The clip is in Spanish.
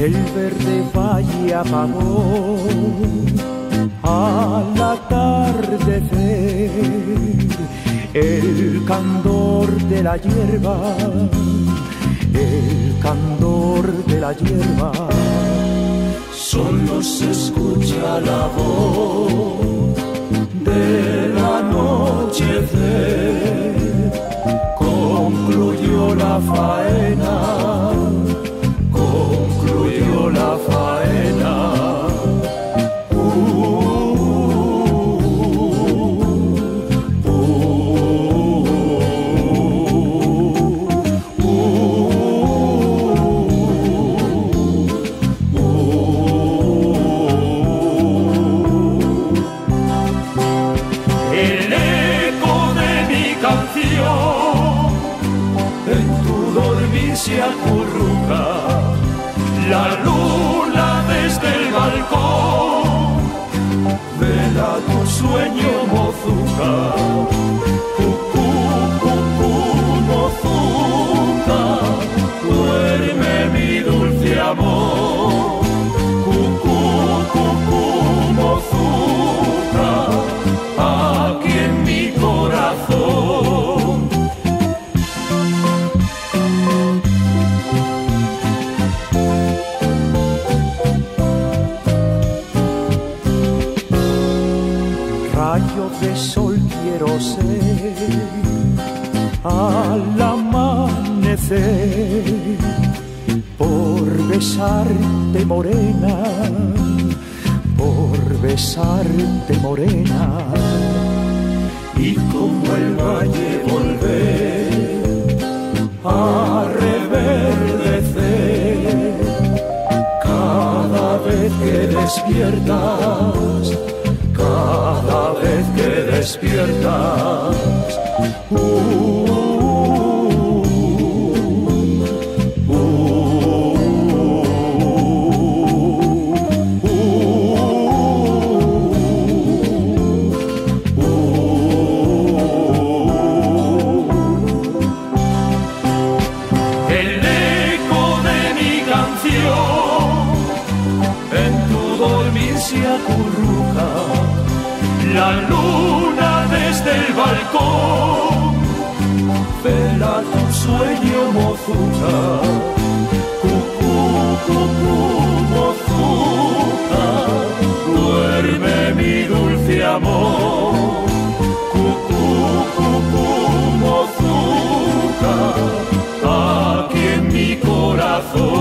El verde valle apagó al atardecer el candor de la hierba, el candor de la hierba. Solo se escucha la voz del anochecer. Concluyó la faena, concluyó la faena. La luna desde el balcón vela tu sueño, mozuca. Cucú, cucú, mozuca, duerme mi dulce amor. Cucú, cucú, mozuca, aquí en mi corazón. Rayo de sol quiero ser al amanecer, por besarte morena, por besarte morena, y como el valle volver a reverdecer cada vez que despiertas, cada vez que despiertas. El eco de mi canción en tu dormir se acurruca. La luna desde el balcón vela tu sueño, mozuca. Cucú, cucú, mozuca, duerme mi dulce amor. Cucú, cucú, mozuca, aquí en mi corazón.